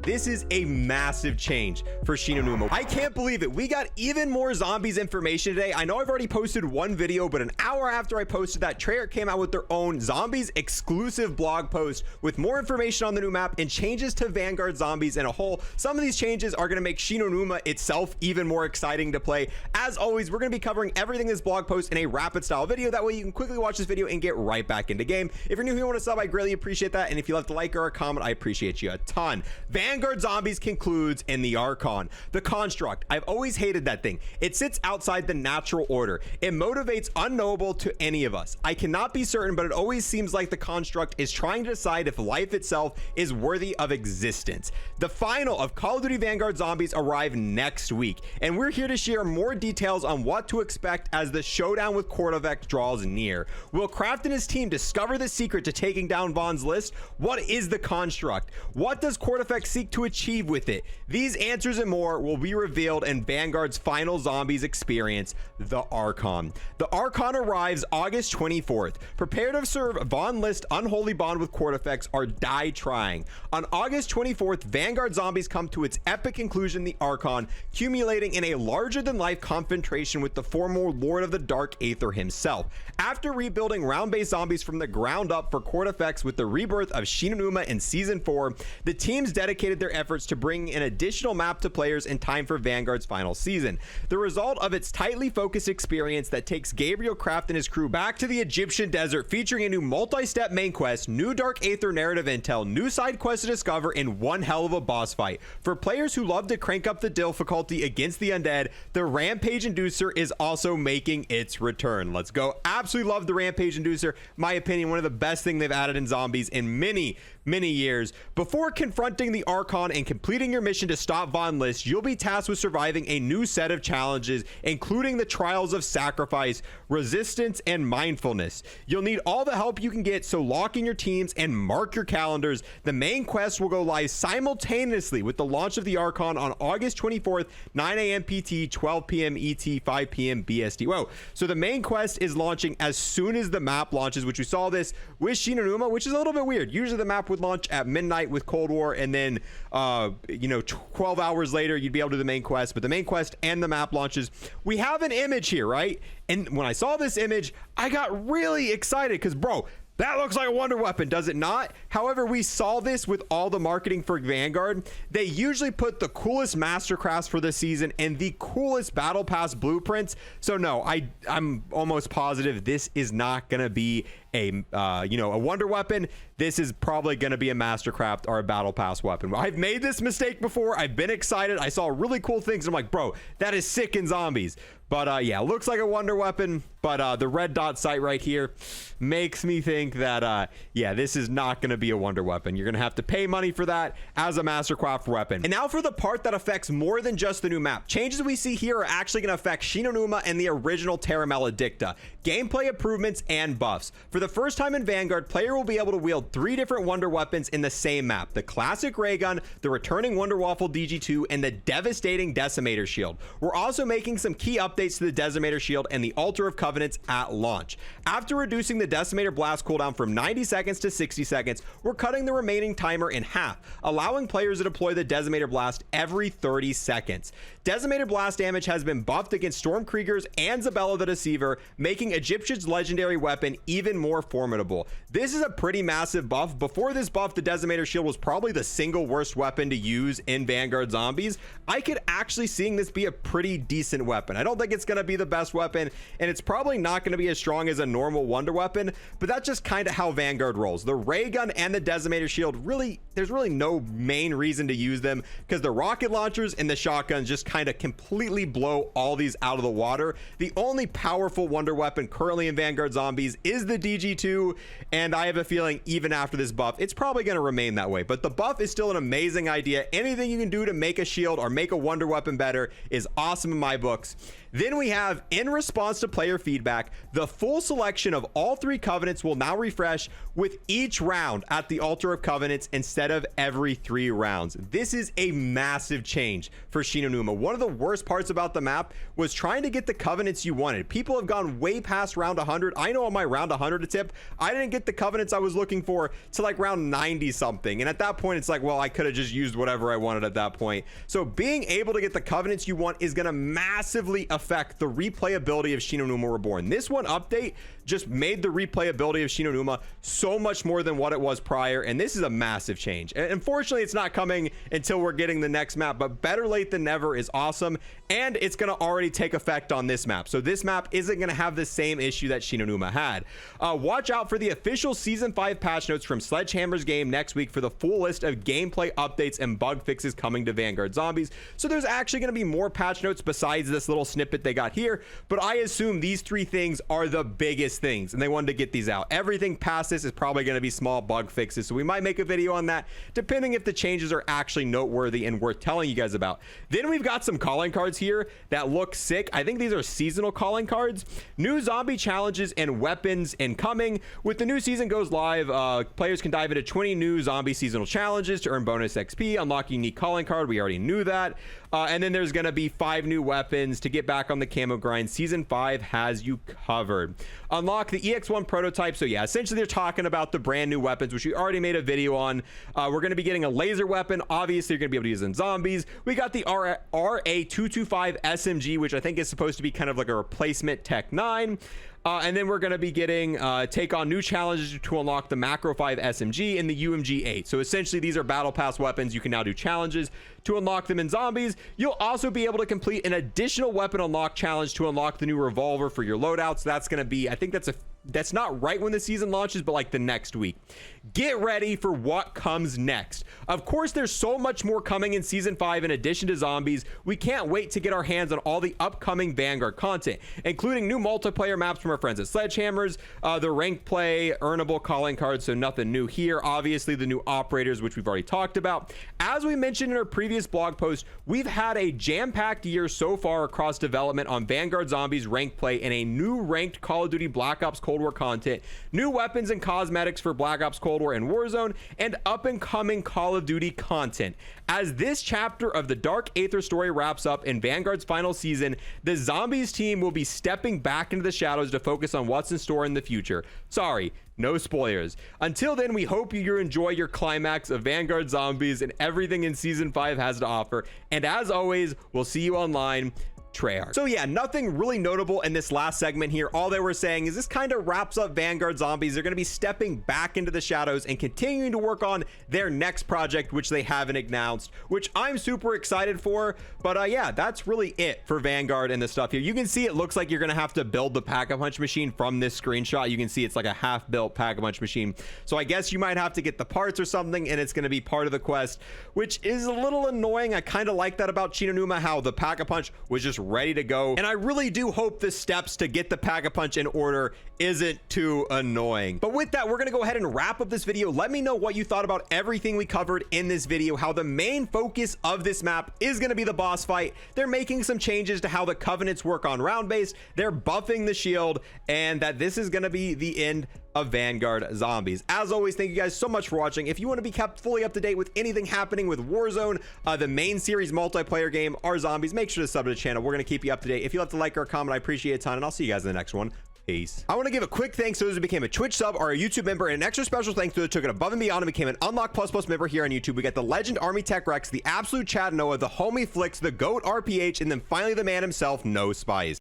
this is a massive change for Shi No Numa. I can't believe it. We got even more zombies information today. I know I've already posted one video, but an hour after I posted that, Treyarch came out with their own zombies exclusive blog post with more information on the new map and changes to Vanguard Zombies in a whole. Some of these changes are going to make Shi No Numa itself even more exciting to play. As always, we're going to be covering everything in this blog post in a rapid style video. That way you can quickly watch this video and get right back into game. If you're new here and want to sub, I greatly appreciate that. And if you left a like or a comment, I appreciate you a ton. Vanguard Zombies concludes in the Archon. The construct, I've always hated that thing. It sits outside the natural order. It motivates unknowable to any of us. I cannot be certain, but it always seems like the construct is trying to decide if life itself is worthy of existence. The final of Call of Duty Vanguard Zombies arrive next week, and we're here to share more details on what to expect as the showdown with Kordovex draws near. Will Kraft and his team discover the secret to taking down Vaughn's list? What is the construct? What does Kordovex seek to achieve with it? These answers and more will be revealed in Vanguard's final zombies experience, the Archon. The Archon arrives August 24th. Prepare to serve Vaughn List unholy bond with Kordovex or die trying. On August 24th, Vanguard Zombies come to its epic conclusion, the Archon, accumulating in a larger-than-life confrontation with the former Lord of the Dark Aether himself. After rebuilding round-based zombies from the ground up for Kordovex with the rebirth of Shi No Numa in Season 4, the teams dedicated their efforts to bring an additional map to players in time for Vanguard's final season. The result of its tightly focused experience that takes Gabriel Kraft and his crew back to the Egyptian desert, featuring a new multi-step main quest, new Dark Aether narrative intel, new side quests to discover, and one hell of a boss fight. For players who love to crank up the difficulty against the undead, the Rampage Inducer is also making its return. Let's go. Absolutely love the Rampage Inducer. My opinion, one of the best things they've added in zombies in many years. Before confronting the Archon and completing your mission to stop Von List, you'll be tasked with surviving a new set of challenges, including the trials of sacrifice, resistance, and mindfulness. You'll need all the help you can get, so lock in your teams and mark your calendars. The main quest will go live simultaneously with the launch of the Archon on August 24th, 9 a.m. PT, 12 p.m. ET, 5 p.m. BST. Whoa. So the main quest is launching as soon as the map launches, which we saw this with Shi No Numa, which is a little bit weird. Usually the map would launch at midnight with Cold War, and then 12 hours later you'd be able to do the main quest, but the main quest and the map launches. We have an image here, right? And when I saw this image, I got really excited because, bro, that looks like a wonder weapon, does it not? However, we saw this with all the marketing for Vanguard. They usually put the coolest mastercrafts for this season and the coolest battle pass blueprints. So no, I'm almost positive this is not going to be a wonder weapon. This is probably going to be a mastercraft or a battle pass weapon. I've made this mistake before. I've been excited. I saw really cool things. I'm like, bro, that is sick in zombies. But yeah, looks like a wonder weapon, but the red dot sight right here makes me think that yeah, this is not going to be a wonder weapon. You're going to have to pay money for that as a mastercraft weapon. And now for the part that affects more than just the new map. Changes we see here are actually going to affect Shi No Numa and the original Terra Maledicta. Gameplay improvements and buffs. For the first time in Vanguard, player will be able to wield 3 different wonder weapons in the same map: the classic ray gun, the returning Wonder Waffle DG2, and the devastating Decimator shield. We're also making some key updates to the Decimator shield and the Altar of Covenants at launch. After reducing the Decimator blast cooldown from 90 seconds to 60 seconds, we're cutting the remaining timer in half, allowing players to deploy the Decimator blast every 30 seconds. Decimator blast damage has been buffed against Stormkriegers and Zabella the Deceiver, making Egyptian's legendary weapon even more formidable. This is a pretty massive buff. Before this buff, the Decimator shield was probably the single worst weapon to use in Vanguard Zombies. I could actually seeing this be a pretty decent weapon. I don't think it's going to be the best weapon, and it's probably not going to be as strong as a normal wonder weapon, but that's just kind of how Vanguard rolls. The ray gun and the Decimator shield, there's really no main reason to use them, because the rocket launchers and the shotguns just kind of completely blow all these out of the water. The only powerful wonder weapon currently in Vanguard Zombies is the DG2, and I have a feeling even after this buff, it's probably going to remain that way. But the buff is still an amazing idea. Anything you can do to make a shield or make a wonder weapon better is awesome in my books. Then we have, in response to player feedback, the full selection of all 3 covenants will now refresh with each round at the altar of covenants instead of every 3 rounds. This is a massive change for Shi No Numa. One of the worst parts about the map was trying to get the covenants you wanted. People have gone way past round 100. I know on my round 100 tip, I didn't get the covenants I was looking for to like round 90 something. And at that point, it's like, well, I could have just used whatever I wanted at that point. So being able to get the covenants you want is going to massively affect the replayability of Shi No Numa Reborn. This one update just made the replayability of Shi No Numa so much more than what it was prior, and this is a massive change. And unfortunately, it's not coming until we're getting the next map, but better late than never is awesome, and it's going to already take effect on this map. So this map isn't going to have the same issue that Shi No Numa had. Watch out for the official Season 5 patch notes from Sledgehammer's game next week for the full list of gameplay updates and bug fixes coming to Vanguard Zombies. So there's actually going to be more patch notes besides this little snippet they got here, but I assume these 3 things are the biggest things, and they wanted to get these out. Everything past this is probably going to be small bug fixes, so we might make a video on that depending if the changes are actually noteworthy and worth telling you guys about. Then we've got some calling cards here that look sick. I think these are seasonal calling cards. New zombie challenges and weapons incoming. With the new season goes live, players can dive into 20 new zombie seasonal challenges to earn bonus XP, unlock a unique calling card. We already knew that. And then there's going to be 5 new weapons to get back on the camo grind. Season 5 has you covered. Unlock the EX1 prototype. So yeah, essentially they're talking about the brand new weapons, which we already made a video on. We're going to be getting a laser weapon. Obviously, you're going to be able to use in zombies. We got the RA225 SMG, which I think is supposed to be kind of like a replacement Tech 9. And then we're going to be getting take on new challenges to unlock the Macro 5 SMG and the UMG 8. So essentially these are battle pass weapons. You can now do challenges to unlock them in zombies. You'll also be able to complete an additional weapon unlock challenge to unlock the new revolver for your loadouts. That's going to be, I think that's not right when the season launches, but like the next week. Get ready for what comes next. Of course, there's so much more coming in Season 5 in addition to zombies. We can't wait to get our hands on all the upcoming Vanguard content, including new multiplayer maps from our friends at Sledgehammers, the ranked play, earnable calling cards, so nothing new here. Obviously, the new operators, which we've already talked about. As we mentioned in our previous blog post, we've had a jam-packed year so far across development on Vanguard Zombies ranked play and a new ranked Call of Duty Black Ops Cold War content, new weapons and cosmetics for Black Ops Cold War and Warzone, and up-and-coming Call of Duty content. As this chapter of the Dark Aether story wraps up in Vanguard's final season, the Zombies team will be stepping back into the shadows to focus on what's in store in the future. Sorry, no spoilers. Until then, we hope you enjoy your climax of Vanguard Zombies and everything in Season 5 has to offer. And as always, we'll see you online. Treyarch. So yeah, nothing really notable in this last segment here. All they were saying is this kind of wraps up Vanguard Zombies. They're going to be stepping back into the shadows and continuing to work on their next project, which they haven't announced, which I'm super excited for. But yeah, that's really it for Vanguard and the stuff here. You can see it looks like you're going to have to build the Pack-a-Punch machine from this screenshot. You can see it's like a half-built Pack-a-Punch machine. So I guess you might have to get the parts or something, and it's going to be part of the quest, which is a little annoying. I kind of like that about Shi No Numa, how the Pack-a-Punch was just ready to go, and I really do hope the steps to get the Pack-a-Punch in order isn't too annoying. But with that, we're gonna go ahead and wrap up this video. Let me know what you thought about everything we covered in this video, how the main focus of this map is gonna be the boss fight. They're making some changes to how the covenants work on round based, they're buffing the shield, and that this is gonna be the end of Vanguard Zombies. As always, thank you guys so much for watching. If you want to be kept fully up to date with anything happening with Warzone, the main series multiplayer game, our zombies, make sure to sub to the channel. We're going to keep you up to date. If you left a like or a comment, I appreciate it a ton, and I'll see you guys in the next one. Peace. I want to give a quick thanks to those who became a Twitch sub or a YouTube member, and an extra special thanks to those who took it above and beyond and became an Unlock Plus Plus member here on YouTube. We got the Legend Army Tech Rex, the Absolute Chad Noah, the Homie Flicks, the Goat RPH, and then finally the man himself, No Spies.